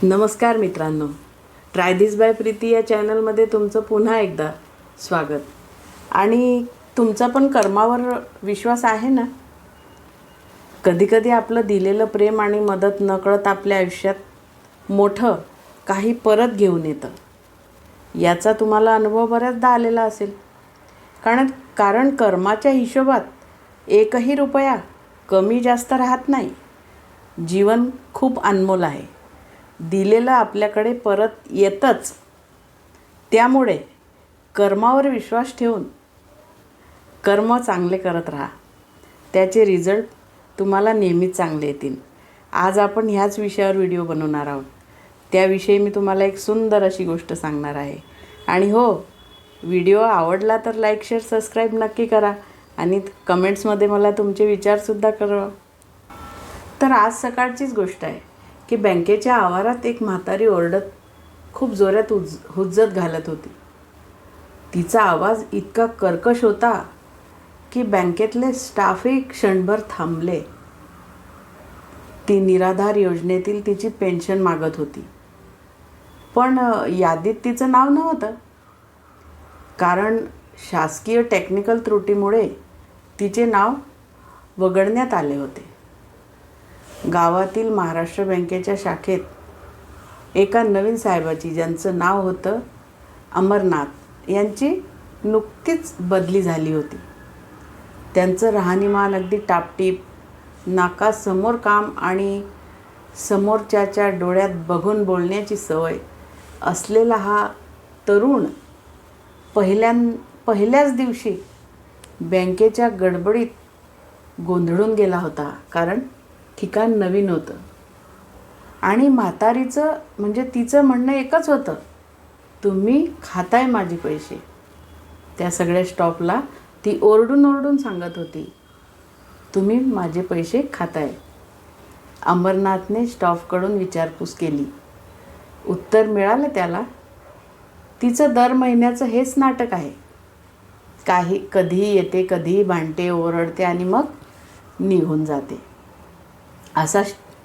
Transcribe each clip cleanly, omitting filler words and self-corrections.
नमस्कार मित्रांनो, try this by Preeti या चॅनलमध्ये तुमचं पुन्हा एकदा स्वागत. आणि तुमचा पण कर्मावर विश्वास आहे ना? कधीकधी आपलं दिलेलं प्रेम आणि मदत नकळत आपल्या आयुष्यात मोठं काही परत घेऊन येतं. याचा तुम्हाला अनुभव बऱ्याचदा आलेला असेल. कारण कर्माच्या हिशोबात एकही रुपया कमी जास्त राहत नाही. जीवन खूप अनमोल आहे. दिलेलं आपल्याकडे परत येतंच. त्यामुळे कर्मावर विश्वास ठेवून कर्म चांगले करत राहा. त्याचे रिझल्ट तुम्हाला नेहमीच चांगले येतील. आज आपण ह्याच विषयावर व्हिडिओ बनवणार आहोत. त्याविषयी मी तुम्हाला एक सुंदर अशी गोष्ट सांगणार आहे. आणि हो, व्हिडिओ आवडला तर लाईक, शेअर, सबस्क्राईब नक्की करा आणि कमेंट्समध्ये मला तुमचे विचारसुद्धा करा. तर आज सकाळचीच गोष्ट आहे की बँकेच्या आवारात एक म्हातारी ओरडत खूप जोरात हुज्जत घालत होती. तिचा आवाज इतका कर्कश होता की बँकेतले स्टाफही क्षणभर थांबले. ती निराधार योजनेतील तिची पेन्शन मागत होती. पण यादीत तिचं नाव नव्हतं. कारण शासकीय टेक्निकल त्रुटीमुळे तिचे नाव वगळण्यात आले होते. गावातील महाराष्ट्र बँकेच्या शाखेत एका नवीन साहेबाची, ज्यांचं नाव होतं अमरनाथ, यांची नुकतीच बदली झाली होती. त्यांचं राहणीमान अगदी टापटीप, नाकासमोर काम आणि समोरच्याच्या डोळ्यात बघून बोलण्याची सवय असलेला हा तरुण पहिल्याच दिवशी बँकेच्या गडबडीत गोंधळून गेला होता. कारण ठिकाण नवीन होतं आणि म्हातारीचं म्हणजे तिचं म्हणणं एकच होतं, तुम्ही खाताय माझे पैसे. त्या सगळ्या स्टॉपला ती ओरडून सांगत होती, तुम्ही माझे पैसे खाताय. अमरनाथने स्टॉफकडून विचारपूस केली. उत्तर मिळालं त्याला, तिचं दर महिन्याचं हेच नाटक आहे. कधीही येते, कधीही भांडते, ओरडते आणि मग निघून जाते, असा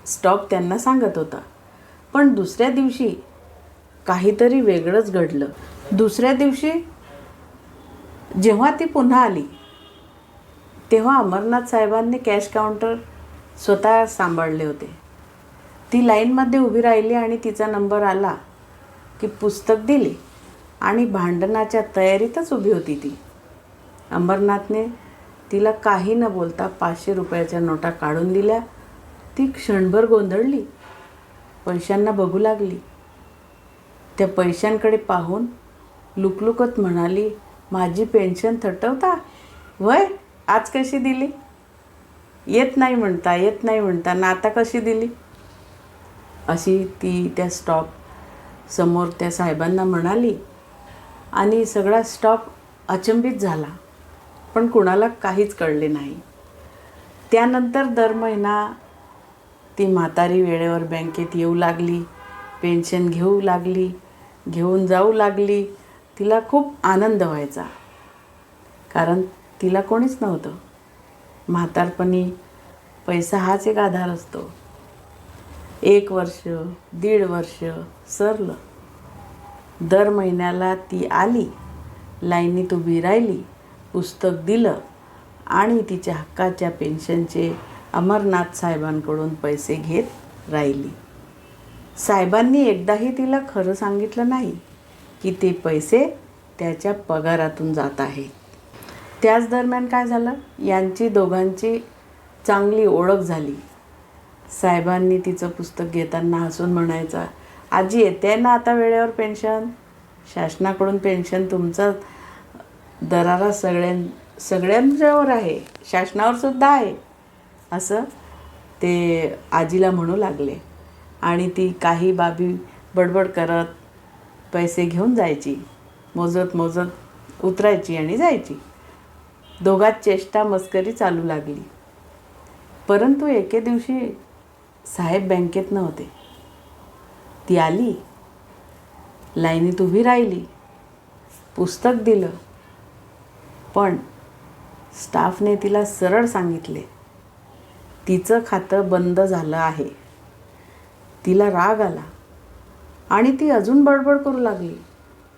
स्टॉप त्यांना सांगत होता. पण दुसऱ्या दिवशी काहीतरी वेगळंच घडलं. दुसऱ्या दिवशी जेव्हा ती पुन्हा आली तेव्हा अमरनाथ साहेबांनी कॅश काउंटर स्वतः सांभाळले होते. ती लाईनमध्ये उभी राहिली आणि तिचा नंबर आला की पुस्तक दिले आणि भांडणाच्या तयारीतच उभी होती ती. अमरनाथने तिला काही न बोलता 500 रुपयाच्या नोटा काढून दिल्या. ती क्षणभर गोंधळली, पैशांना बघू लागली. त्या पैशांकडे पाहून लुकलुकत म्हणाली, माझी पेन्शन थटवता वय, आज कशी दिली? येत नाही म्हणता ना आता कशी दिली? अशी ती त्या स्टॉप समोर त्या साहेबांना म्हणाली. आणि सगळा स्टॉप अचंबित झाला, पण कुणाला काहीच कळले नाही. त्यानंतर दर महिना ती म्हातारी वेळेवर बँकेत येऊ लागली, पेन्शन घेऊन जाऊ लागली. तिला खूप आनंद व्हायचा, कारण तिला कोणीच नव्हतं. म्हातारपणी पैसा हाच एक आधार असतो. 1 वर्ष, 1.5 वर्ष सरलं. दर महिन्याला ती आली, लाईनीत उभी राहिली, पुस्तक दिलं आणि तिच्या हक्काच्या पेन्शनचे अमरनाथ साहेबांकडून पैसे घेत राहिली. साहेबांनी एकदाही तिला खरं सांगितलं नाही की ते पैसे त्याच्या पगारातून जात आहेत. त्याच दरम्यान काय झालं, यांची दोघांची चांगली ओळख झाली. साहेबांनी तिचं पुस्तक घेताना हसून म्हणायचा, आजी येते ना आता वेळेवर पेन्शन? शासनाकडून पेन्शन तुमचा दरारा सगळ्यांच्यावर आहे, शासनावर सुद्धा आहे, असं ते आजीला म्हणू लागले. आणि ती काही बाबी बडबड करत पैसे घेऊन जायची, मोजत उतरायची आणि जायची. दोघात चेष्टा मस्करी चालू लागली. परंतु एके दिवशी साहेब बँकेत नव्हते. ती आली, लाईनीत उभी राहिली, पुस्तक दिलं, पण स्टाफने तिला सरळ सांगितले, तिचं खातं बंद झालं आहे. तिला राग आला. आणि ती अजून बडबड करू लागली,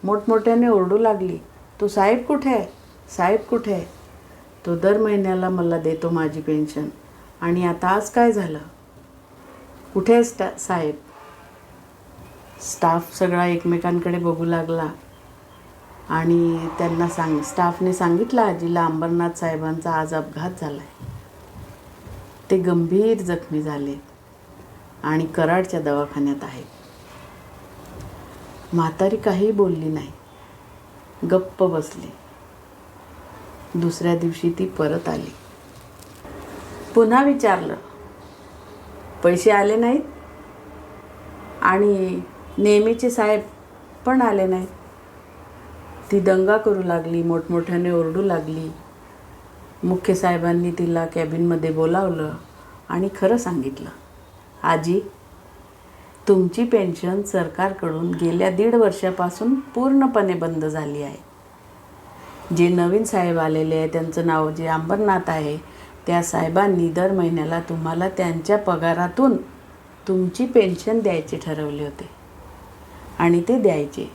मोठमोठ्याने ओरडू लागली, तो साहेब कुठे आहे, साहेब कुठे आहे? तो दर महिन्याला मला देतो माझी पेन्शन, आणि आता आज काय झालं? कुठे आहे साहेब? स्टाफ सगळा एकमेकांकडे बघू लागला आणि त्यांना स्टाफने सांगितलं आजीला अंबरनाथ साहेबांचा आज अपघात झाला आहे. ते गंभीर जखमी झाले आणि कराडच्या दवाखान्यात आहेत. म्हातारी काही बोलली नाही, गप्प बसली. दुसऱ्या दिवशी ती परत आली. पुन्हा विचारलं, पैसे आले नाहीत? आणि नेहमीचे साहेब पण आले नाहीत. ती दंगा करू लागली, मोठमोठ्याने ओरडू लागली. मुख्य साहेबांनी तिला कॅबिनमध्ये बोलावलं आणि खरं सांगितलं, आजी, तुमची पेन्शन सरकारकडून गेल्या 1.5 वर्षापासून पूर्णपणे बंद झाली आहे. जे नवीन साहेब आलेले आहे, त्यांचं नाव जे अंबरनाथ आहे, त्या साहेबांनी दर महिन्याला तुम्हाला त्यांच्या पगारातून तुमची पेन्शन द्यायचे ठरवले होते आणि ते द्यायचे.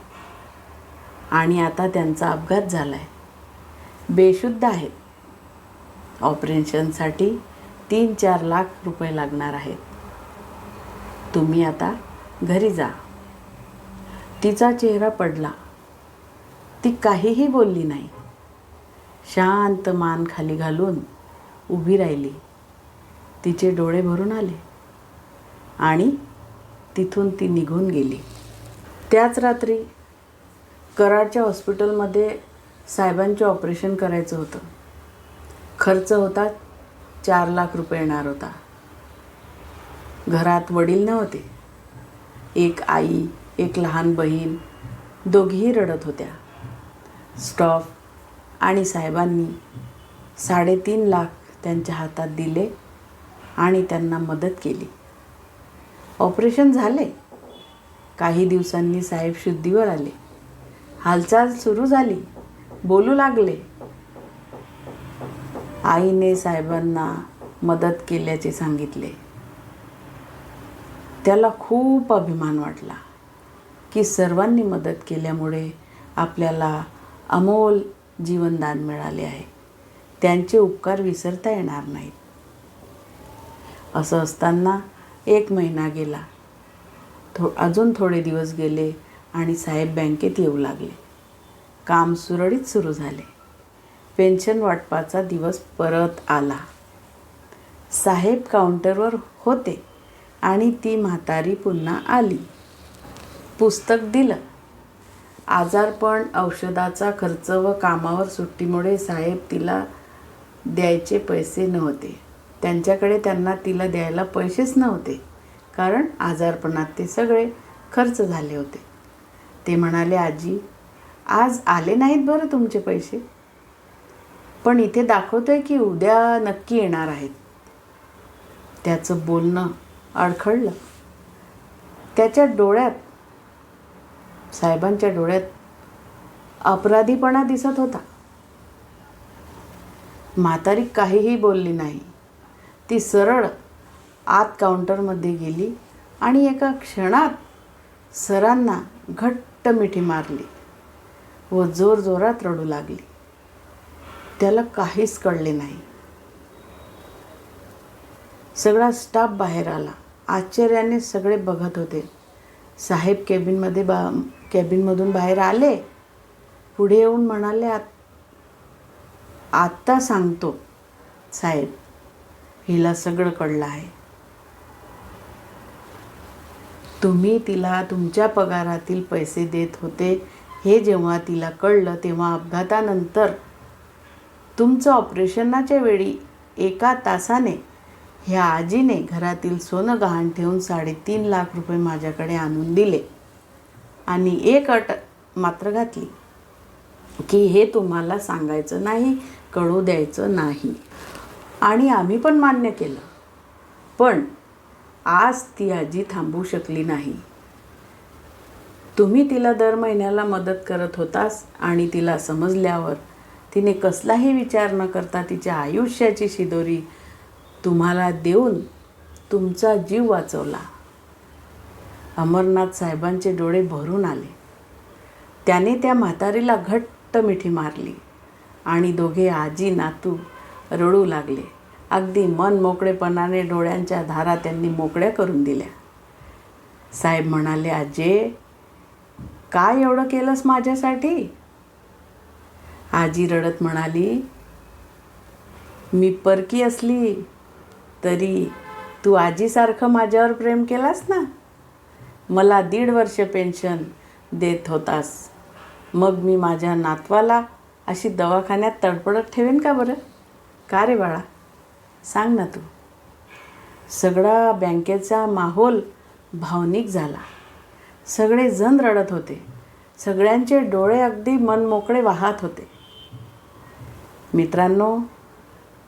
आणि आता त्यांचा अपघात झाला आहे, बेशुद्ध आहेत. ऑपरेशनसाठी 3-4 लाख रुपये लागणार आहेत. तुम्ही आता घरी जा. तिचा चेहरा पडला. ती काहीही बोलली नाही. शांत मान खाली घालून उभी राहिली. तिचे डोळे भरून आले आणि तिथून ती निघून गेली. त्याच रात्री कराडच्या हॉस्पिटलमध्ये साहेबांचे ऑपरेशन करायचं होतं. खर्च होता 4 लाख रुपये येणार होता. घरात वडील नव्हते. एक आई, एक लहान बहीण, दोघीही रडत होत्या. स्टाफ आणि साहेबांनी 3.5 लाख त्यांच्या हातात दिले आणि त्यांना मदत केली. ऑपरेशन झाले. काही दिवसांनी साहेब शुद्धीवर आले. हालचाल सुरू झाली, बोलू लागले. आईने साहेबांना मदत केल्याचे सांगितले. त्याला खूप अभिमान वाटला की सर्वांनी मदत केल्यामुळे आपल्याला अमोल जीवनदान मिळाले आहे. त्यांचे उपकार विसरता येणार नाहीत. असं असताना 1 महिना गेला. अजून थोडे दिवस गेले आणि साहेब बँकेत येऊ लागले. काम सुरळीत सुरू झाले. पेन्शन वाटपाचा दिवस परत आला. साहेब काउंटरवर होते आणि ती म्हातारी पुन्हा आली. पुस्तक दिलं. आजारपण, औषधाचा खर्च व कामावर सुट्टीमुळे साहेब तिला द्यायचे पैसे नव्हते. त्यांच्याकडे त्यांना तिला द्यायला पैसेच नव्हते, कारण आजारपणात ते सगळे खर्च झाले होते. ते म्हणाले, आजी, आज आले नाहीत बरं तुमचे पैसे, पण इथे दाखवतोय की उद्या नक्की येणार आहेत. त्याचं बोलणं अडखळलं. त्याच्या डोळ्यात, साहेबांच्या डोळ्यात अपराधीपणा दिसत होता. म्हातारी काहीही बोलली नाही. ती सरळ आत काउंटरमध्ये गेली आणि एका क्षणात सरांना घट्ट मिठी मारली व जोरजोरात रडू लागली. त्याला काहीच कळले नाही. सगळा स्टाफ बाहेर आला. आश्चर्याने सगळे बघत होते. साहेब कॅबिनमधून बाहेर आले. पुढे येऊन म्हणाले, आत्ता सांगतो साहेब, हिला सगळं कळलं आहे. तुम्ही तिला तुमच्या पगारातील पैसे देत होते हे जेव्हा तिला कळलं, तेव्हा अपघातानंतर तुमचं ऑपरेशनाच्या वेळी 1 तासाने ह्या आजीने घरातील सोनं गहाण ठेवून 3.5 लाख रुपये माझ्याकडे आणून दिले आणि एक अट मात्र घातली की हे तुम्हाला सांगायचं नाही, कळू द्यायचं नाही. आणि आम्ही पण मान्य केलं. पण आज ती आजी थांबू शकली नाही. तुम्ही तिला दर महिन्याला मदत करत होतास आणि तिला समजल्यावर तिने कसलाही विचार न करता तिच्या आयुष्याची शिदोरी तुम्हाला देऊन तुमचा जीव वाचवला. अमरनाथ साहेबांचे डोळे भरून आले. त्याने त्या म्हातारीला घट्ट मिठी मारली आणि दोघे आजी नातू रडू लागले. अगदी मन मोकळेपणाने डोळ्यांच्या धारा त्यांनी मोकळ्या करून दिल्या. साहेब म्हणाले, आजे, काय एवढं केलंस माझ्यासाठी? आजी रडत म्हणाली, मी परकी असली तरी तू आजीसारखं माझ्यावर प्रेम केलास ना. मला 1.5 वर्ष पेन्शन देत होतास, मग मी माझ्या नातवाला अशी दवाखान्यात तडपडत ठेवेन का बरं? का रे बाळा, सांग ना तू. सगळा बँकेचा माहोल भावनिक झाला. सगळे जण रडत होते. सगळ्यांचे डोळे अगदी मनमोकळे वाहत होते. मित्रांनो,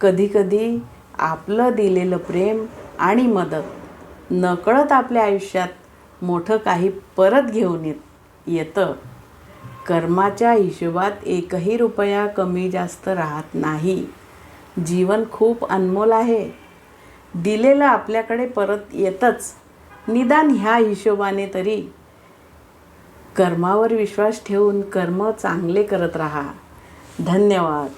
कधीकधी आपलं दिलेलं प्रेम आणि मदत नकळत आपल्या आयुष्यात मोठं काही परत घेऊन येतं. कर्माच्या हिशोबात एकही रुपया कमी जास्त राहत नाही. जीवन खूप अनमोल आहे. दिलेलं आपल्याकडे परत येतंच. निदान ह्या हिशोबाने तरी. कर्मावर विश्वास ठेवून कर्म चांगले करत राहा. धन्यवाद.